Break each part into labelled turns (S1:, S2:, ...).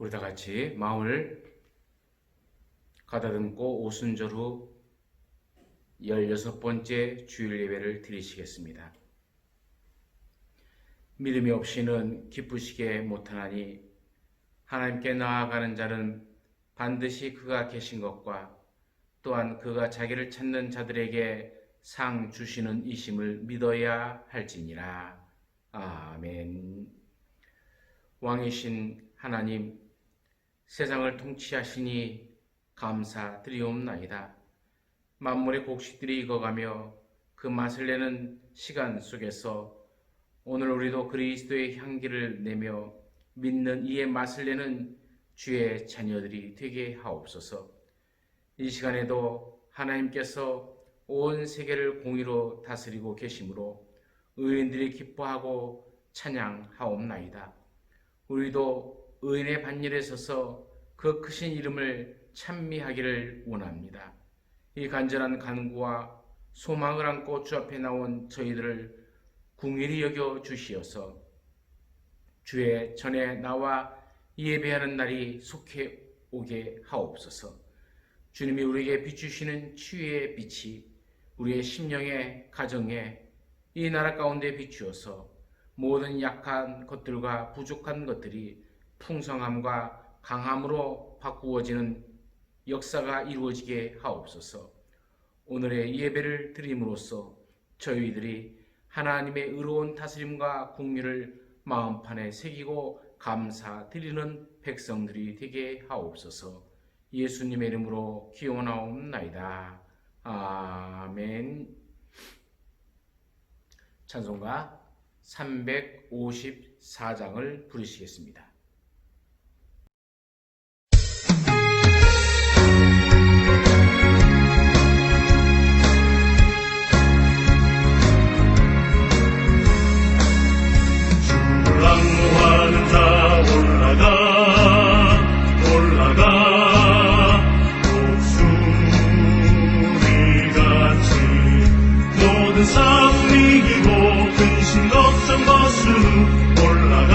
S1: 우리 다 같이 마음을 가다듬고 오순절 후 16번째 주일 예배를 드리시겠습니다. 믿음이 없이는 기쁘시게 못하나니 하나님께 나아가는 자는 반드시 그가 계신 것과 또한 그가 자기를 찾는 자들에게 상 주시는 이심을 믿어야 할지니라. 아멘. 왕이신 하나님, 세상을 통치하시니 감사드리옵나이다. 만물의 곡식들이 익어가며 그 맛을 내는 시간 속에서 오늘 우리도 그리스도의 향기를 내며 믿는 이의 맛을 내는 주의 자녀들이 되게 하옵소서. 이 시간에도 하나님께서 온 세계를 공의로 다스리고 계시므로 의인들이 기뻐하고 찬양하옵나이다. 우리도 의인의 반열에 서서 그 크신 이름을 찬미하기를 원합니다. 이 간절한 간구와 소망을 안고 주 앞에 나온 저희들을 긍휼히 여겨 주시어서 주의 전에 나와 예배하는 날이 속해 오게 하옵소서. 주님이 우리에게 비추시는 치유의 빛이 우리의 심령에, 가정에, 이 나라 가운데 비추어서 모든 약한 것들과 부족한 것들이 풍성함과 강함으로 바꾸어지는 역사가 이루어지게 하옵소서. 오늘의 예배를 드림으로써 저희들이 하나님의 의로운 다스림과 긍휼을 마음판에 새기고 감사드리는 백성들이 되게 하옵소서. 예수님의 이름으로 기원하옵나이다. 아멘. 찬송가 354장을 부르시겠습니다.
S2: 주랑모하는 자 올라가 목소리같이 모든 싸움 이기고 근심 걱정 벗은 올라가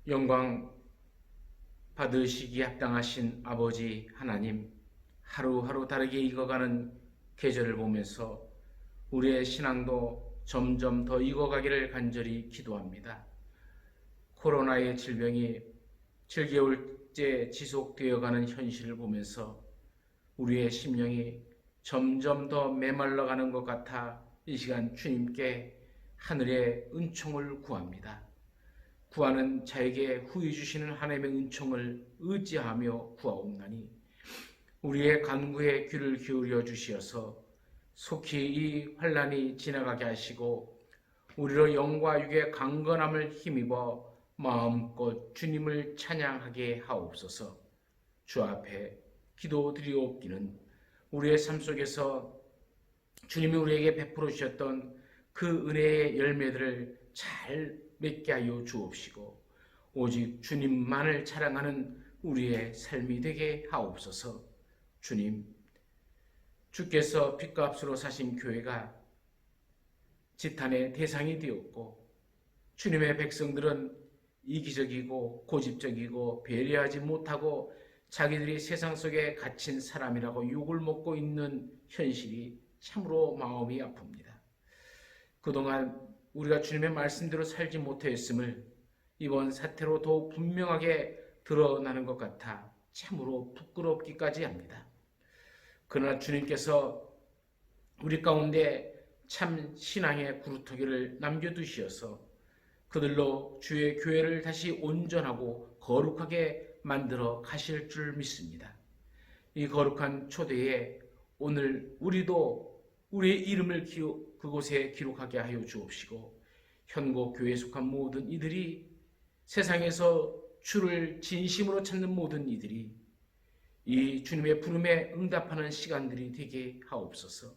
S1: 영광 받으시기에 합당하신 아버지 하나님, 하루하루 다르게 익어가는 계절을 보면서 우리의 신앙도 점점 더 익어가기를 간절히 기도합니다. 코로나의 질병이 7개월째 지속되어가는 현실을 보면서 우리의 심령이 점점 더 메말라가는 것 같아 이 시간 주님께 하늘의 은총을 구합니다. 구하는 자에게 후히 주시는 하나님의 은총을 의지하며 구하옵나니 우리의 간구에 귀를 기울여 주시어서 속히 이 환난이 지나가게 하시고 우리로 영과 육의 강건함을 힘입어 마음껏 주님을 찬양하게 하옵소서. 주 앞에 기도드리옵기는 우리의 삶 속에서 주님이 우리에게 베풀어 주셨던 그 은혜의 열매들을 잘 맺게 하여 주옵시고 오직 주님만을 자랑하는 우리의 삶이 되게 하옵소서. 주님, 주께서 핏값으로 사신 교회가 지탄의 대상이 되었고 주님의 백성들은 이기적이고 고집적이고 배려하지 못하고 자기들이 세상 속에 갇힌 사람이라고 욕을 먹고 있는 현실이 참으로 마음이 아픕니다. 그동안 우리가 주님의 말씀대로 살지 못하였음을 이번 사태로 더욱 분명하게 드러나는 것 같아 참으로 부끄럽기까지 합니다. 그러나 주님께서 우리 가운데 참 신앙의 구루터기를 남겨두시어서 그들로 주의 교회를 다시 온전하고 거룩하게 만들어 가실 줄 믿습니다. 이 거룩한 초대에 오늘 우리도 우리의 이름을 그곳에 기록하게 하여 주옵시고 현곡교회에 속한 모든 이들이 세상에서 주를 진심으로 찾는 모든 이들이 이 주님의 부름에 응답하는 시간들이 되게 하옵소서.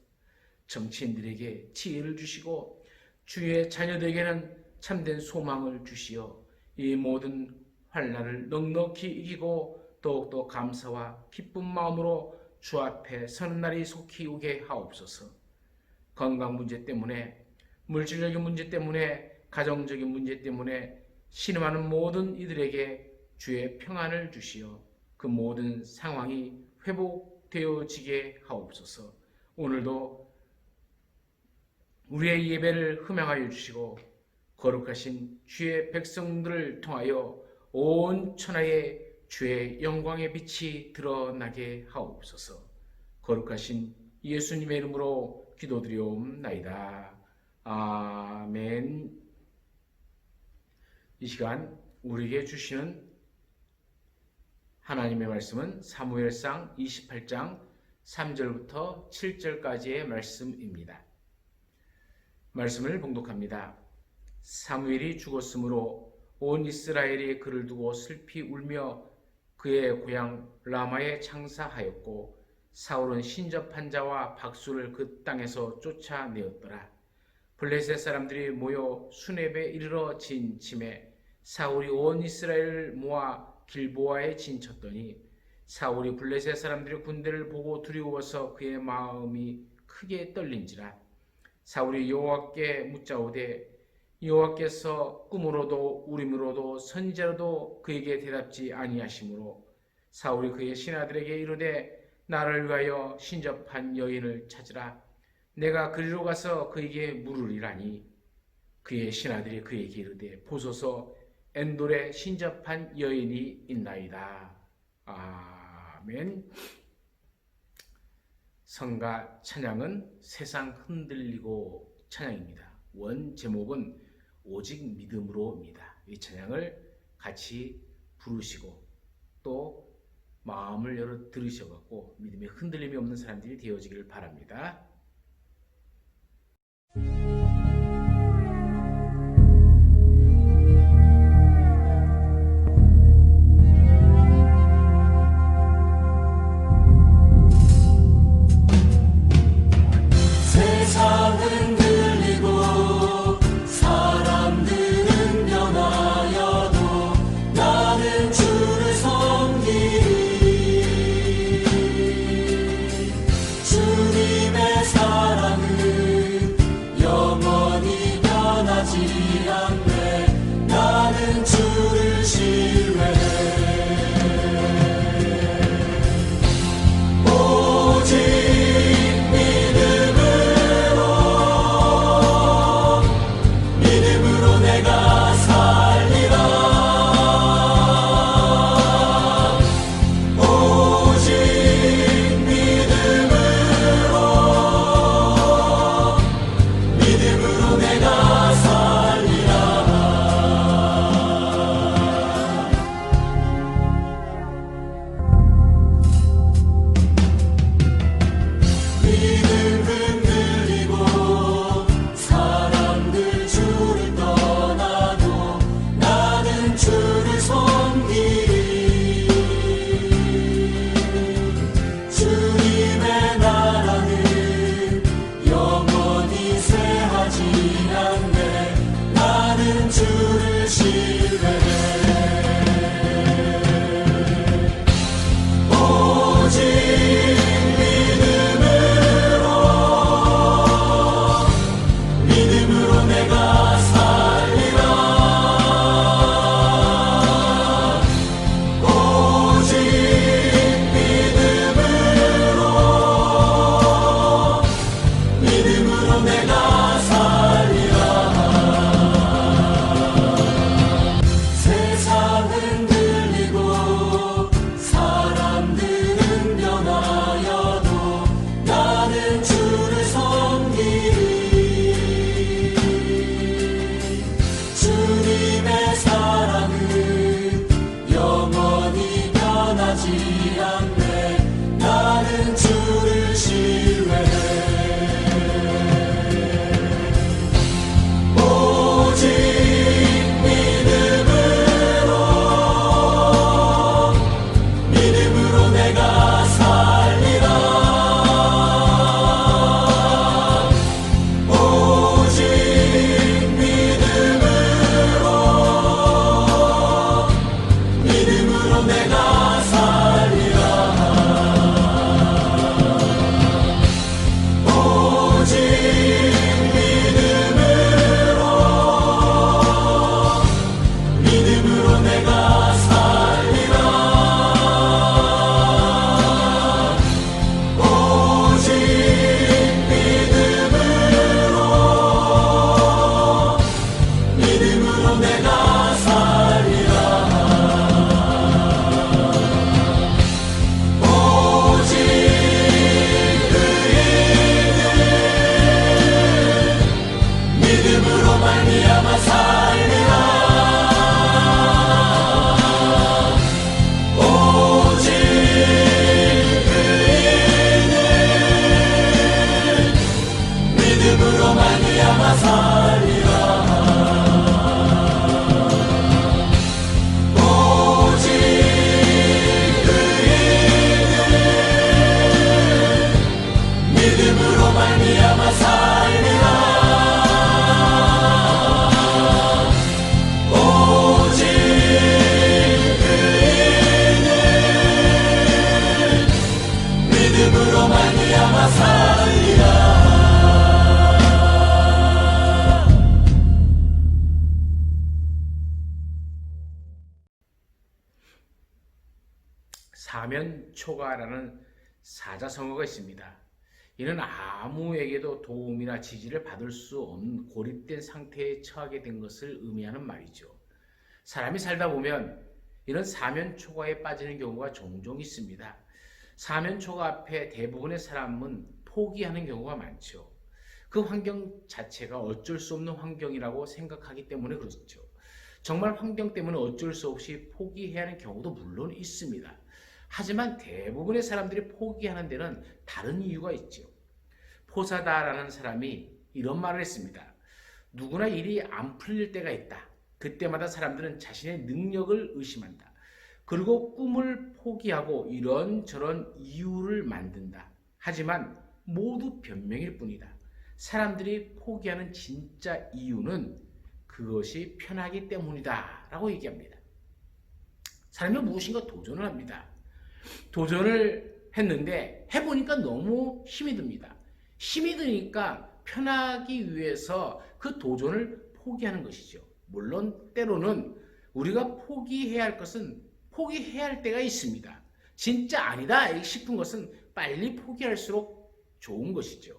S1: 정치인들에게 지혜를 주시고 주의 자녀들에게는 참된 소망을 주시어 이 모든 환난을 넉넉히 이기고 더욱더 감사와 기쁜 마음으로 주 앞에 서는 날이 속히 오게 하옵소서. 건강 문제 때문에, 물질적인 문제 때문에, 가정적인 문제 때문에 신음하는 모든 이들에게 주의 평안을 주시어 그 모든 상황이 회복되어지게 하옵소서. 오늘도 우리의 예배를 흠양하여 주시고 거룩하신 주의 백성들을 통하여 온 천하에 주의 영광의 빛이 드러나게 하옵소서. 거룩하신 예수님의 이름으로 기도드리옵나이다. 아멘. 이 시간 우리에게 주시는 하나님의 말씀은 사무엘상 28장 3절부터 7절까지의 말씀입니다. 말씀을 봉독합니다. 사무엘이 죽었으므로 온 이스라엘이 그를 두고 슬피 울며 그의 고향 라마에 창사하였고 사울은 신접한 자와 박수를 그 땅에서 쫓아내었더라. 블레셋 사람들이 모여 수렙에 이르러 진침해 사울이 온 이스라엘을 모아 길보아에 진쳤더니 사울이 블레셋 사람들의 군대를 보고 두려워서 그의 마음이 크게 떨린지라. 사울이 여호와께 묻자오되 여호와께서 꿈으로도 우림으로도 선지자로도 그에게 대답지 아니하시므로 사울이 그의 신하들에게 이르되 나를 위하여 신접한 여인을 찾으라. 내가 그리로 가서 그에게 물으리라니. 그의 신하들이 그에게 이르되 보소서 엔돌에 신접한 여인이 있나이다. 아멘. 성가 찬양은 세상 흔들리고 찬양입니다. 원 제목은 오직 믿음으로입니다. 이 찬양을 같이 부르시고 또 마음을 열어 들으셔갖고 믿음에 흔들림이 없는 사람들이 되어지기를 바랍니다.
S3: 세상은 들리고 사람들은 변하여도 나는 주를 섬기리. 주님의 사랑은 영원히 변하지 않네. 나는 주를 않네. 나는 주를 신뢰해. 오직 믿음으로 내가 살리라. 오직 믿음으로 내가 살리라. 세상은 들리고 사람들은 변하여도 나는 주를 섬기리. 주님의 사랑은 영원히 변하지 않네. 나는 주를 신뢰해. 오직 믿음으로 내가 살리라. 오직 믿음으로 내가 살리라. 오직 믿음으로 내가 살리라. 오직 믿음으로 내가 살리라. 오직 믿음으로 말미암아 살리라. 오직 믿음으로 말미암아 살리라. 오직 믿음으로 말미암아 살리라. 오직 믿음으로 말미암아 살리라.
S1: 사면초가라는 사자성어가 있습니다. 이는 아무에게도 도움이나 지지를 받을 수 없는 고립된 상태에 처하게 된 것을 의미하는 말이죠. 사람이 살다 보면 이런 사면초가에 빠지는 경우가 종종 있습니다. 사면초가 앞에 대부분의 사람은 포기하는 경우가 많죠. 그 환경 자체가 어쩔 수 없는 환경이라고 생각하기 때문에 그렇죠. 정말 환경 때문에 어쩔 수 없이 포기해야 하는 경우도 물론 있습니다. 하지만 대부분의 사람들이 포기하는 데는 다른 이유가 있죠. 포사다라는 사람이 이런 말을 했습니다. 누구나 일이 안 풀릴 때가 있다. 그때마다 사람들은 자신의 능력을 의심한다. 그리고 꿈을 포기하고 이런저런 이유를 만든다. 하지만 모두 변명일 뿐이다. 사람들이 포기하는 진짜 이유는 그것이 편하기 때문이다 라고 얘기합니다. 사람이 무엇인가 도전을 합니다. 도전을 했는데 해보니까 너무 힘이 듭니다. 힘이 드니까 편하기 위해서 그 도전을 포기하는 것이죠. 물론 때로는 우리가 포기해야 할 것은 포기해야 할 때가 있습니다. 진짜 아니다 싶은 것은 빨리 포기할수록 좋은 것이죠.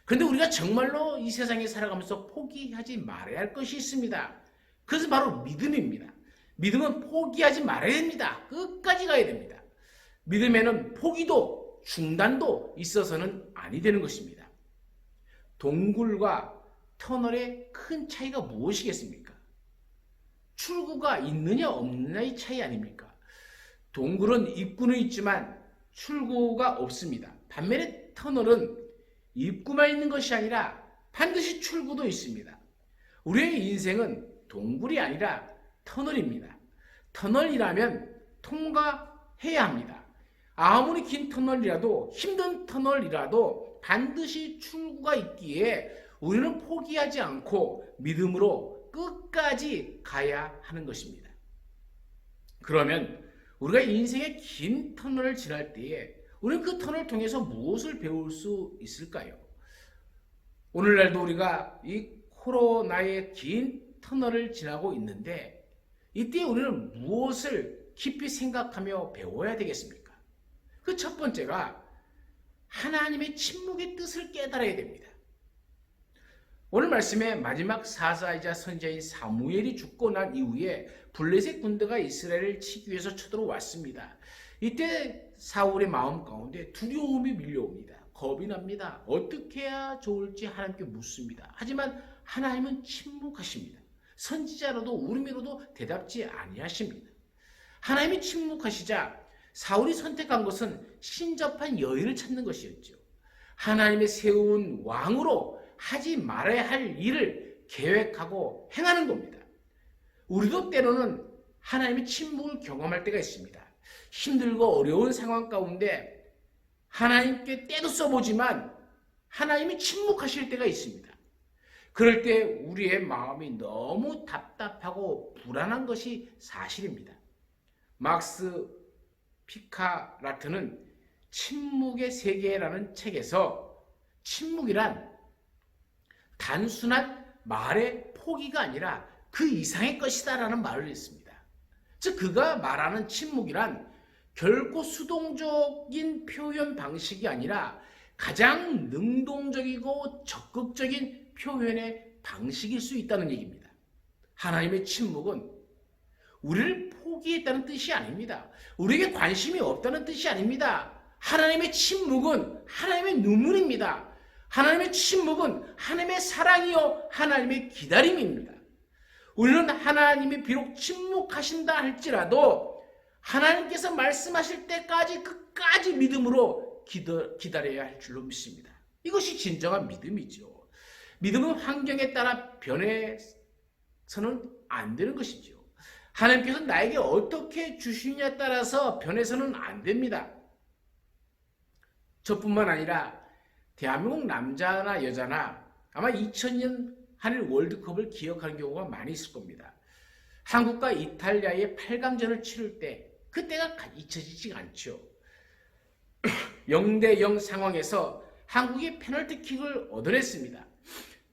S1: 그런데 우리가 정말로 이 세상에 살아가면서 포기하지 말아야 할 것이 있습니다. 그것은 바로 믿음입니다. 믿음은 포기하지 말아야 됩니다. 끝까지 가야 됩니다. 믿음에는 포기도 중단도 있어서는 아니 되는 것입니다. 동굴과 터널의 큰 차이가 무엇이겠습니까? 출구가 있느냐 없느냐의 차이 아닙니까? 동굴은 입구는 있지만 출구가 없습니다. 반면에 터널은 입구만 있는 것이 아니라 반드시 출구도 있습니다. 우리의 인생은 동굴이 아니라 터널입니다. 터널이라면 통과해야 합니다. 아무리 긴 터널이라도 힘든 터널이라도 반드시 출구가 있기에 우리는 포기하지 않고 믿음으로 끝까지 가야 하는 것입니다. 그러면 우리가 인생의 긴 터널을 지날 때에 우리는 그 터널을 통해서 무엇을 배울 수 있을까요? 오늘날도 우리가 이 코로나의 긴 터널을 지나고 있는데 이때 우리는 무엇을 깊이 생각하며 배워야 되겠습니까? 그 첫 번째가 하나님의 침묵의 뜻을 깨달아야 됩니다. 오늘 말씀의 마지막 사사이자 선지자인 사무엘이 죽고 난 이후에 블레셋 군대가 이스라엘을 치기 위해서 쳐들어왔습니다. 이때 사울의 마음 가운데 두려움이 밀려옵니다. 겁이 납니다. 어떻게 해야 좋을지 하나님께 묻습니다. 하지만 하나님은 침묵하십니다. 선지자로도 우리미로도 대답지 아니하십니다. 하나님이 침묵하시자 사울이 선택한 것은 신접한 여인을 찾는 것이었죠. 하나님의 세운 왕으로 하지 말아야 할 일을 계획하고 행하는 겁니다. 우리도 때로는 하나님의 침묵을 경험할 때가 있습니다. 힘들고 어려운 상황 가운데 하나님께 때도 써보지만 하나님이 침묵하실 때가 있습니다. 그럴 때 우리의 마음이 너무 답답하고 불안한 것이 사실입니다. 막스 피카라트는 침묵의 세계라는 책에서 침묵이란 단순한 말의 포기가 아니라 그 이상의 것이다 라는 말을 했습니다. 즉 그가 말하는 침묵이란 결코 수동적인 표현 방식이 아니라 가장 능동적이고 적극적인 표현의 방식일 수 있다는 얘기입니다. 하나님의 침묵은 우리를 포기했다는 뜻이 아닙니다. 우리에게 관심이 없다는 뜻이 아닙니다. 하나님의 침묵은 하나님의 눈물입니다. 하나님의 침묵은 하나님의 사랑이요 하나님의 기다림입니다. 우리는 하나님이 비록 침묵하신다 할지라도 하나님께서 말씀하실 때까지 끝까지 믿음으로 기다려야 할 줄로 믿습니다. 이것이 진정한 믿음이죠. 믿음은 환경에 따라 변해서는 안 되는 것이죠. 하나님께서 나에게 어떻게 주시느냐에 따라서 변해서는 안 됩니다. 저뿐만 아니라 대한민국 남자나 여자나 아마 2000년 한일 월드컵을 기억하는 경우가 많이 있을 겁니다. 한국과 이탈리아의 8강전을 치를 때 그때가 잊혀지지 않죠. 0대0 상황에서 한국이 페널티킥을 얻어냈습니다.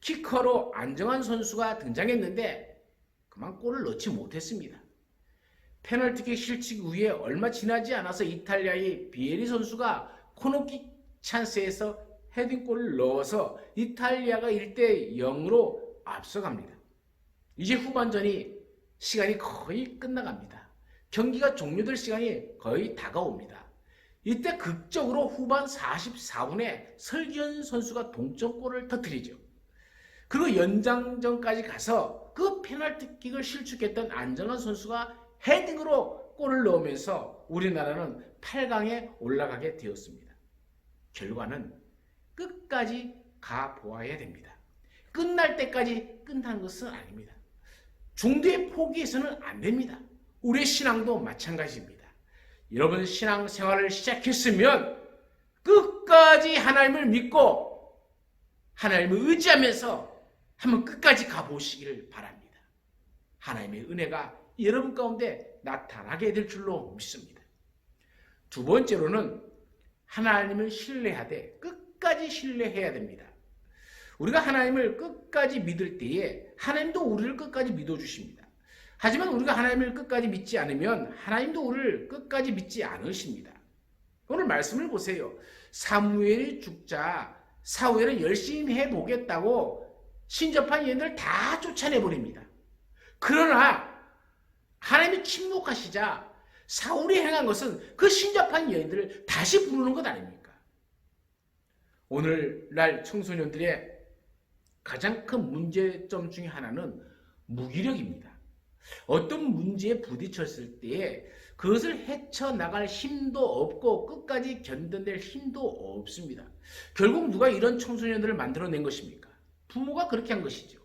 S1: 키커로 안정환 선수가 등장했는데 그만 골을 넣지 못했습니다. 페널티킥 실책 후에 얼마 지나지 않아서 이탈리아의 비에리 선수가 코너킥 찬스에서 헤딩골을 넣어서 이탈리아가 1대0으로 앞서갑니다. 이제 후반전이 시간이 거의 끝나갑니다. 경기가 종료될 시간이 거의 다가옵니다. 이때 극적으로 후반 44분에 설기현 선수가 동점골을 터뜨리죠. 그리고 연장전까지 가서 그 페널티킥을 실축했던 안정환 선수가 헤딩으로 골을 넣으면서 우리나라는 8강에 올라가게 되었습니다. 결과는 끝까지 가보아야 됩니다. 끝날 때까지 끝나는 것은 아닙니다. 중도에 포기해서는 안 됩니다. 우리의 신앙도 마찬가지입니다. 여러분 신앙생활을 시작했으면 끝까지 하나님을 믿고 하나님을 의지하면서 한번 끝까지 가보시기를 바랍니다. 하나님의 은혜가 여러분 가운데 나타나게 될 줄로 믿습니다. 두 번째로는 하나님을 신뢰하되 끝까지 신뢰해야 됩니다. 우리가 하나님을 끝까지 믿을 때에 하나님도 우리를 끝까지 믿어주십니다. 하지만 우리가 하나님을 끝까지 믿지 않으면 하나님도 우리를 끝까지 믿지 않으십니다. 오늘 말씀을 보세요. 사무엘이 죽자 사무엘은 열심히 해보겠다고 신접한 여인들을 다 쫓아내버립니다. 그러나 하나님이 침묵하시자 사울이 행한 것은 그 신접한 여인들을 다시 부르는 것 아닙니까? 오늘날 청소년들의 가장 큰 문제점 중에 하나는 무기력입니다. 어떤 문제에 부딪혔을 때에 그것을 헤쳐나갈 힘도 없고 끝까지 견뎌낼 힘도 없습니다. 결국 누가 이런 청소년들을 만들어낸 것입니까? 부모가 그렇게 한 것이죠.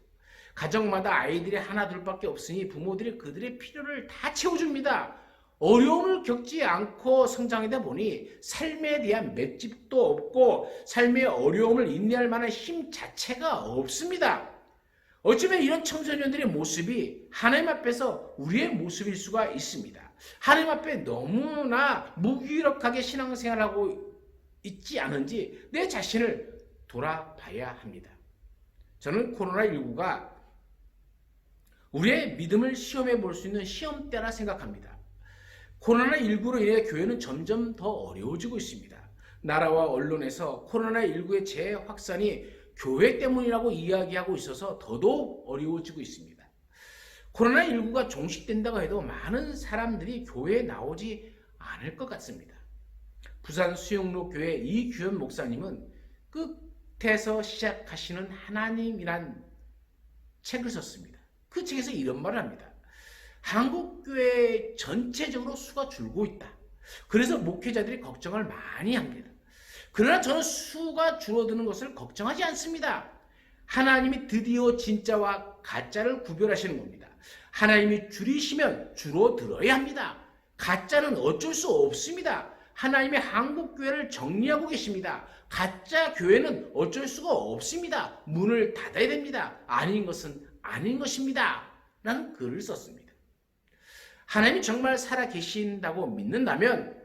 S1: 가정마다 아이들이 하나 둘밖에 없으니 부모들이 그들의 필요를 다 채워줍니다. 어려움을 겪지 않고 성장하다 보니 삶에 대한 맷집도 없고 삶의 어려움을 인내할 만한 힘 자체가 없습니다. 어쩌면 이런 청소년들의 모습이 하나님 앞에서 우리의 모습일 수가 있습니다. 하나님 앞에 너무나 무기력하게 신앙생활하고 있지 않은지 내 자신을 돌아봐야 합니다. 저는 코로나19가 우리의 믿음을 시험해 볼 수 있는 시험대라 생각합니다. 코로나19로 인해 교회는 점점 더 어려워지고 있습니다. 나라와 언론에서 코로나19의 재확산이 교회 때문이라고 이야기하고 있어서 더더욱 어려워지고 있습니다. 코로나19가 종식된다고 해도 많은 사람들이 교회에 나오지 않을 것 같습니다. 부산 수영로 교회 이규현 목사님은 끝에서 시작하시는 하나님이란 책을 썼습니다. 그 책에서 이런 말을 합니다. 한국교회 전체적으로 수가 줄고 있다. 그래서 목회자들이 걱정을 많이 합니다. 그러나 저는 수가 줄어드는 것을 걱정하지 않습니다. 하나님이 드디어 진짜와 가짜를 구별하시는 겁니다. 하나님이 줄이시면 줄어들어야 합니다. 가짜는 어쩔 수 없습니다. 하나님의 한국교회를 정리하고 계십니다. 가짜 교회는 어쩔 수가 없습니다. 문을 닫아야 됩니다. 아닌 것은 아닌 것입니다. 라는 글을 썼습니다. 하나님이 정말 살아 계신다고 믿는다면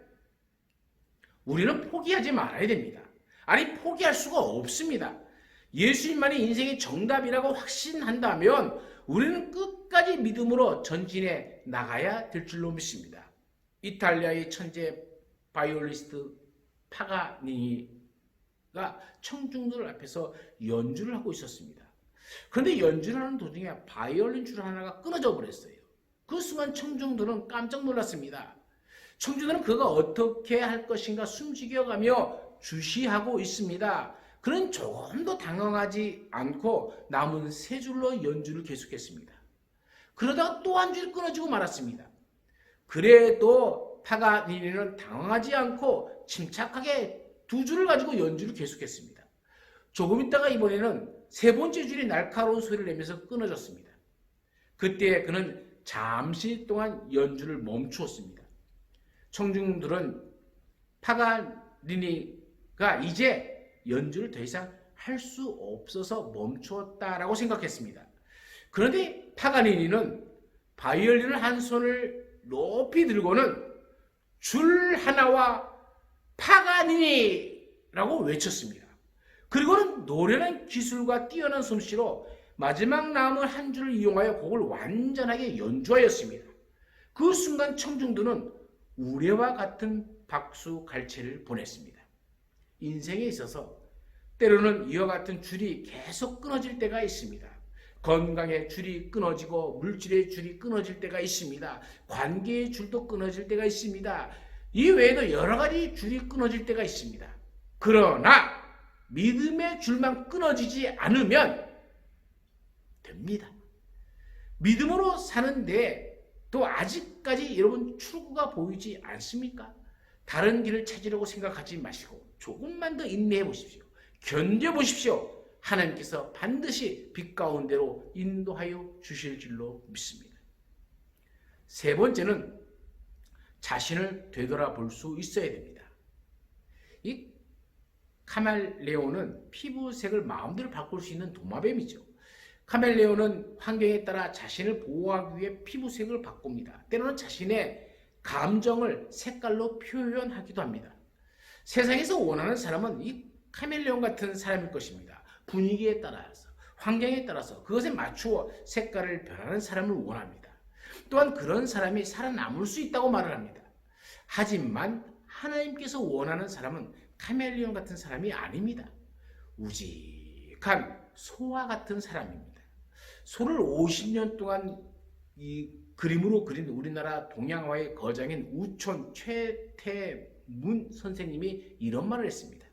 S1: 우리는 포기하지 말아야 됩니다. 아니, 포기할 수가 없습니다. 예수님만이 인생의 정답이라고 확신한다면 우리는 끝까지 믿음으로 전진해 나가야 될 줄로 믿습니다. 이탈리아의 천재 바이올리스트 파가니니가 청중들 앞에서 연주를 하고 있었습니다. 그런데 연주를 하는 도중에 바이올린 줄 하나가 끊어져 버렸어요. 그 순간 청중들은 깜짝 놀랐습니다. 청중들은 그가 어떻게 할 것인가 숨죽여가며 주시하고 있습니다. 그는 조금도 당황하지 않고 남은 세 줄로 연주를 계속했습니다. 그러다가 또 한 줄 끊어지고 말았습니다. 그래도 파가니니는 당황하지 않고 침착하게 두 줄을 가지고 연주를 계속했습니다. 조금 있다가 이번에는 세 번째 줄이 날카로운 소리를 내면서 끊어졌습니다. 그때 그는 잠시 동안 연주를 멈추었습니다. 청중들은 파가니니가 이제 연주를 더 이상 할 수 없어서 멈추었다라고 생각했습니다. 그런데 파가니니는 바이올린을 한 손을 높이 들고는 줄 하나와 파가니니라고 외쳤습니다. 그리고는 노련한 기술과 뛰어난 솜씨로 마지막 남은 한 줄을 이용하여 곡을 완전하게 연주하였습니다. 그 순간 청중들은 우레와 같은 박수 갈채를 보냈습니다. 인생에 있어서 때로는 이와 같은 줄이 계속 끊어질 때가 있습니다. 건강의 줄이 끊어지고 물질의 줄이 끊어질 때가 있습니다. 관계의 줄도 끊어질 때가 있습니다. 이 외에도 여러 가지 줄이 끊어질 때가 있습니다. 그러나 믿음의 줄만 끊어지지 않으면 됩니다. 믿음으로 사는데 또 아직까지 여러분 출구가 보이지 않습니까? 다른 길을 찾으려고 생각하지 마시고 조금만 더 인내해 보십시오. 견뎌 보십시오. 하나님께서 반드시 빛 가운데로 인도하여 주실 줄로 믿습니다. 세 번째는 자신을 되돌아볼 수 있어야 됩니다. 이 카멜레온은 피부색을 마음대로 바꿀 수 있는 도마뱀이죠. 카멜레온은 환경에 따라 자신을 보호하기 위해 피부색을 바꿉니다. 때로는 자신의 감정을 색깔로 표현하기도 합니다. 세상에서 원하는 사람은 이 카멜레온 같은 사람일 것입니다. 분위기에 따라서, 환경에 따라서 그것에 맞추어 색깔을 변하는 사람을 원합니다. 또한 그런 사람이 살아남을 수 있다고 말을 합니다. 하지만 하나님께서 원하는 사람은 카멜레온 같은 사람이 아닙니다. 우직한 소와 같은 사람입니다. 소를 50년 동안 이 그림으로 그린 우리나라 동양화의 거장인 우촌 최태문 선생님이 이런 말을 했습니다.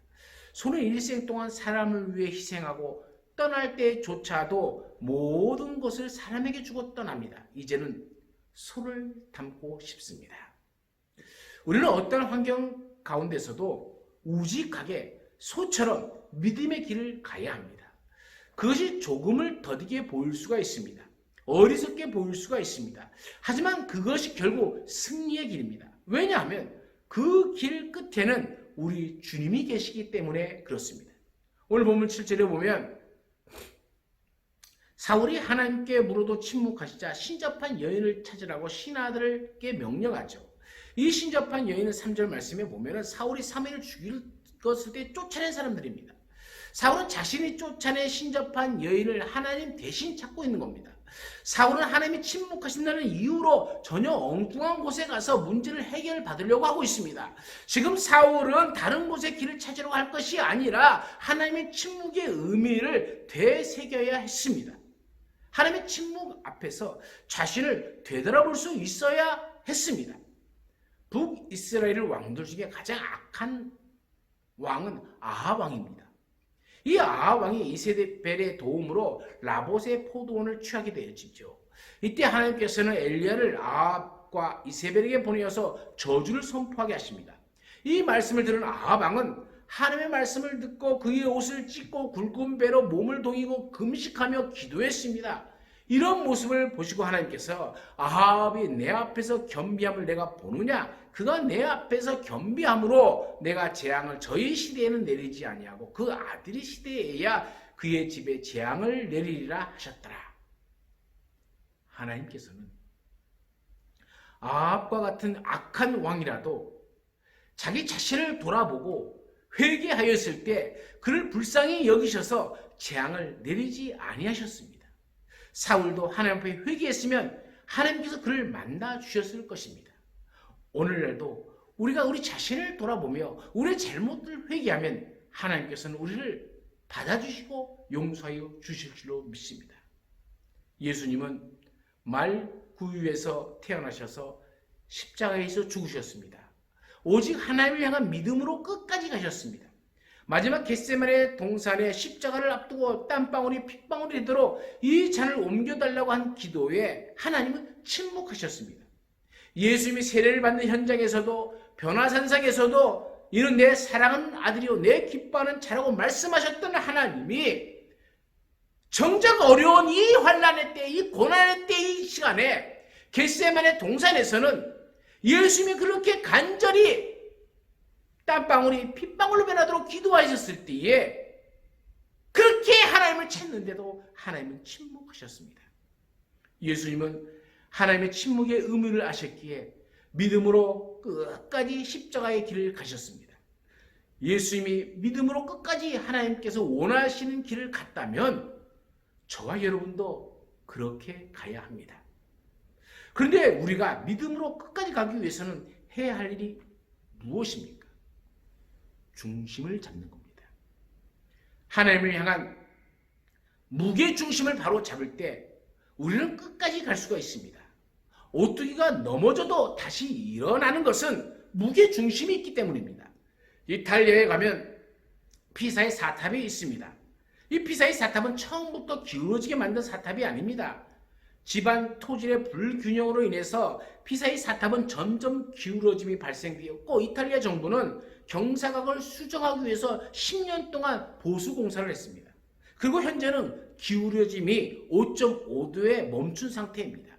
S1: 소는 일생 동안 사람을 위해 희생하고 떠날 때조차도 모든 것을 사람에게 주고 떠납니다. 이제는 소를 닮고 싶습니다. 우리는 어떤 환경 가운데서도 우직하게 소처럼 믿음의 길을 가야 합니다. 그것이 조금을 더디게 보일 수가 있습니다. 어리석게 보일 수가 있습니다. 하지만 그것이 결국 승리의 길입니다. 왜냐하면 그 길 끝에는 우리 주님이 계시기 때문에 그렇습니다. 오늘 본문 7절에 보면 사울이 하나님께 물어도 침묵하시자 신접한 여인을 찾으라고 신하들에게 명령하죠. 이 신접한 여인은 3절 말씀에 보면 사울이 사무엘을 죽였을 때 쫓아낸 사람들입니다. 사울은 자신이 쫓아낸 신접한 여인을 하나님 대신 찾고 있는 겁니다. 사울은 하나님이 침묵하신다는 이유로 전혀 엉뚱한 곳에 가서 문제를 해결받으려고 하고 있습니다. 지금 사울은 다른 곳에 길을 찾으려고 할 것이 아니라 하나님의 침묵의 의미를 되새겨야 했습니다. 하나님의 침묵 앞에서 자신을 되돌아볼 수 있어야 했습니다. 북이스라엘 왕들 중에 가장 악한 왕은 아합 왕입니다. 이 아합 왕이 이세벨의 도움으로 라봇의 포도원을 취하게 되었죠. 이때 하나님께서는 엘리야를 아합과 이세벨에게 보내어서 저주를 선포하게 하십니다. 이 말씀을 들은 아합 왕은 하나님의 말씀을 듣고 그의 옷을 찢고 굵은 배로 몸을 동이고 금식하며 기도했습니다. 이런 모습을 보시고 하나님께서 아합이 내 앞에서 겸비함을 내가 보느냐? 그가 내 앞에서 겸비함으로 내가 재앙을 저희 시대에는 내리지 아니하고 그 아들의 시대에야 그의 집에 재앙을 내리리라 하셨더라. 하나님께서는 아합과 같은 악한 왕이라도 자기 자신을 돌아보고 회개하였을 때 그를 불쌍히 여기셔서 재앙을 내리지 아니하셨습니다. 사울도 하나님 앞에 회개했으면 하나님께서 그를 만나 주셨을 것입니다. 오늘날도 우리가 우리 자신을 돌아보며 우리의 잘못을 회개하면 하나님께서는 우리를 받아주시고 용서하여 주실 줄로 믿습니다. 예수님은 말구유에서 태어나셔서 십자가에서 죽으셨습니다. 오직 하나님을 향한 믿음으로 끝까지 가셨습니다. 마지막 겟세마네 동산에 십자가를 앞두고 땀방울이 핏방울이 되도록 이 잔을 옮겨달라고 한 기도에 하나님은 침묵하셨습니다. 예수님이 세례를 받는 현장에서도 변화산상에서도 이는 내 사랑하는 아들이요 내 기뻐하는 자라고 말씀하셨던 하나님이 정작 어려운 이 환난의 때, 이 고난의 때, 이 시간에 겟세마네 동산에서는 예수님이 그렇게 간절히 땀방울이 핏방울로 변하도록 기도하셨을 때에 그렇게 하나님을 찾는데도 하나님은 침묵하셨습니다. 예수님은 하나님의 침묵의 의미를 아셨기에 믿음으로 끝까지 십자가의 길을 가셨습니다. 예수님이 믿음으로 끝까지 하나님께서 원하시는 길을 갔다면 저와 여러분도 그렇게 가야 합니다. 그런데 우리가 믿음으로 끝까지 가기 위해서는 해야 할 일이 무엇입니까? 중심을 잡는 겁니다. 하나님을 향한 무게 중심을 바로 잡을 때 우리는 끝까지 갈 수가 있습니다. 오뚜기가 넘어져도 다시 일어나는 것은 무게 중심이 있기 때문입니다. 이탈리아에 가면 피사의 사탑이 있습니다. 이 피사의 사탑은 처음부터 기울어지게 만든 사탑이 아닙니다. 집안 토질의 불균형으로 인해서 피사의 사탑은 점점 기울어짐이 발생되었고 이탈리아 정부는 경사각을 수정하기 위해서 10년 동안 보수 공사를 했습니다. 그리고 현재는 기울어짐이 5.5도에 멈춘 상태입니다.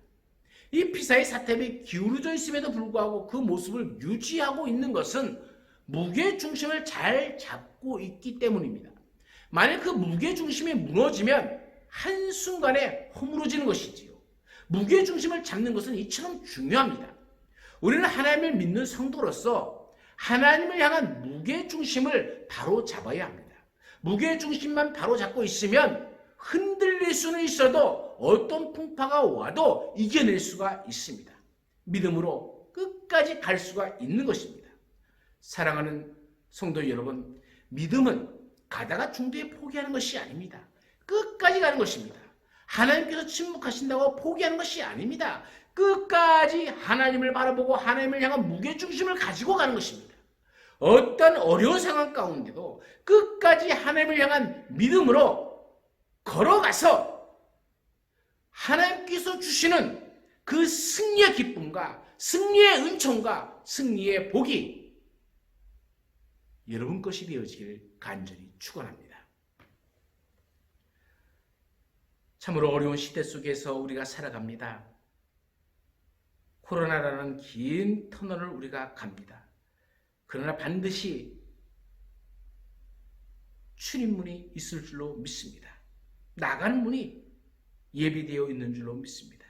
S1: 이 피사의 사탑이 기울어져 있음에도 불구하고 그 모습을 유지하고 있는 것은 무게중심을 잘 잡고 있기 때문입니다. 만약 그 무게중심이 무너지면 한순간에 허물어지는 것이지요. 무게중심을 잡는 것은 이처럼 중요합니다. 우리는 하나님을 믿는 성도로서 하나님을 향한 무게중심을 바로 잡아야 합니다. 무게중심만 바로 잡고 있으면 흔들릴 수는 있어도 어떤 풍파가 와도 이겨낼 수가 있습니다. 믿음으로 끝까지 갈 수가 있는 것입니다. 사랑하는 성도 여러분, 믿음은 가다가 중도에 포기하는 것이 아닙니다. 끝까지 가는 것입니다. 하나님께서 침묵하신다고 포기하는 것이 아닙니다. 끝까지 하나님을 바라보고 하나님을 향한 무게중심을 가지고 가는 것입니다. 어떤 어려운 상황 가운데도 끝까지 하나님을 향한 믿음으로 걸어가서 하나님께서 주시는 그 승리의 기쁨과 승리의 은총과 승리의 복이 여러분 것이 되어지기를 간절히 축원합니다. 참으로 어려운 시대 속에서 우리가 살아갑니다. 코로나라는 긴 터널을 우리가 갑니다. 그러나 반드시 출입문이 있을 줄로 믿습니다. 나가는 문이 예비되어 있는 줄로 믿습니다.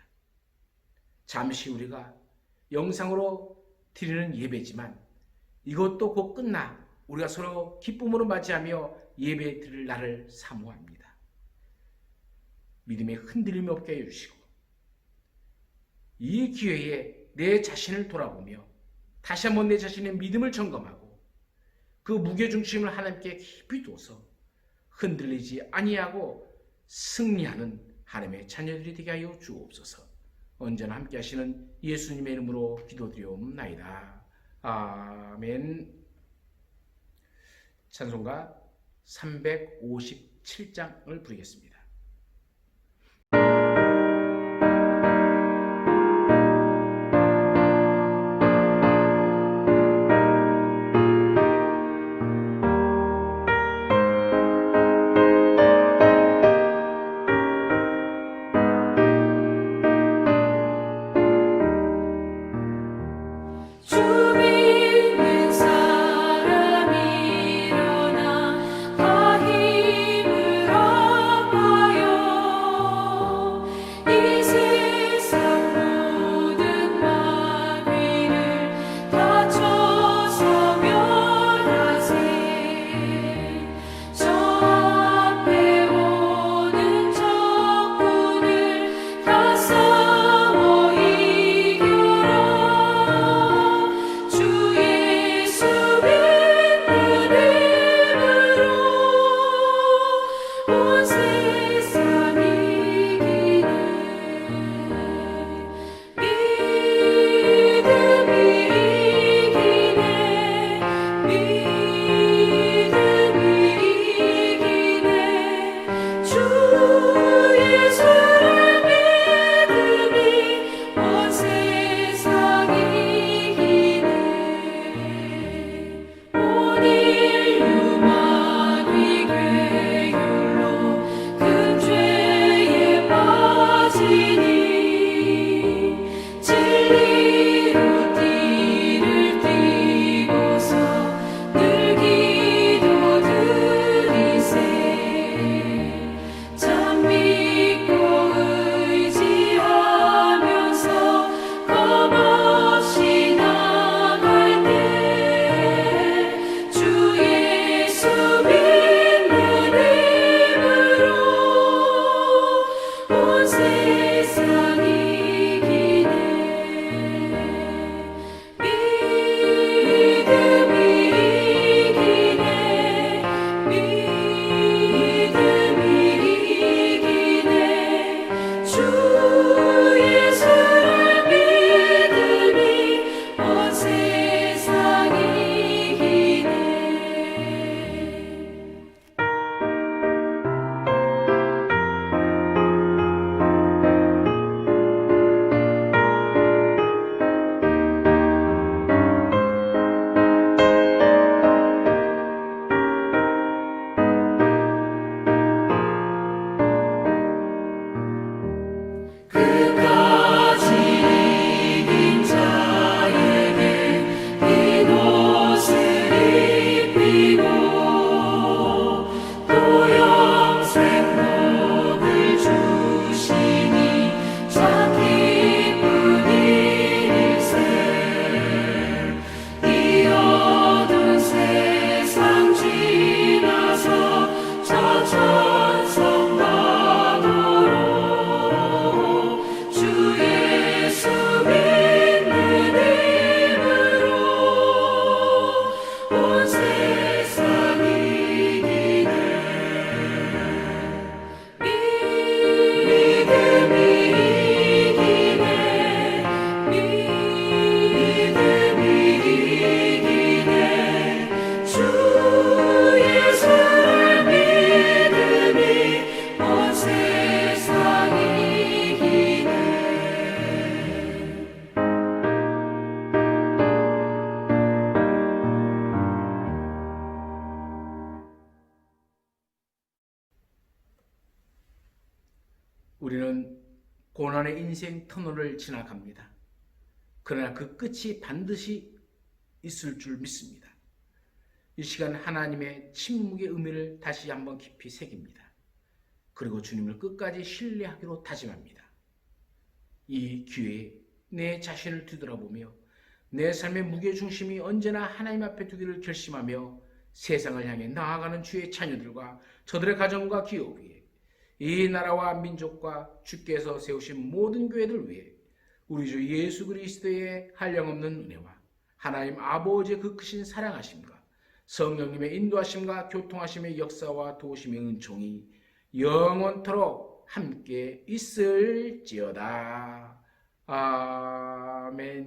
S1: 잠시 우리가 영상으로 드리는 예배지만 이것도 곧 끝나 우리가 서로 기쁨으로 맞이하며 예배 드릴 날을 사모합니다. 믿음의 흔들림이 없게 해주시고 이 기회에 내 자신을 돌아보며 다시 한번 내 자신의 믿음을 점검하고 그 무게중심을 하나님께 깊이 둬서 흔들리지 아니하고 승리하는 하나님의 자녀들이 되게 하여 주옵소서. 언제나 함께 하시는 예수님의 이름으로 기도드리옵나이다. 아멘. 찬송가 357장을 부르겠습니다.
S4: 다 힘을 얻어
S1: 고난의 인생 터널을 지나갑니다. 그러나 그 끝이 반드시 있을 줄 믿습니다. 이 시간 하나님의 침묵의 의미를 다시 한번 깊이 새깁니다. 그리고 주님을 끝까지 신뢰하기로 다짐합니다. 이 기회에 내 자신을 뒤돌아보며 내 삶의 무게중심이 언제나 하나님 앞에 두기를 결심하며 세상을 향해 나아가는 주의 자녀들과 저들의 가정과 기업 위에 이 나라와 민족과 주께서 세우신 모든 교회들 위해 우리 주 예수 그리스도의 한량없는 은혜와 하나님 아버지의 그 크신 사랑하심과 성령님의 인도하심과 교통하심의 역사와 도우심의 은총이 영원토록 함께 있을지어다. 아멘.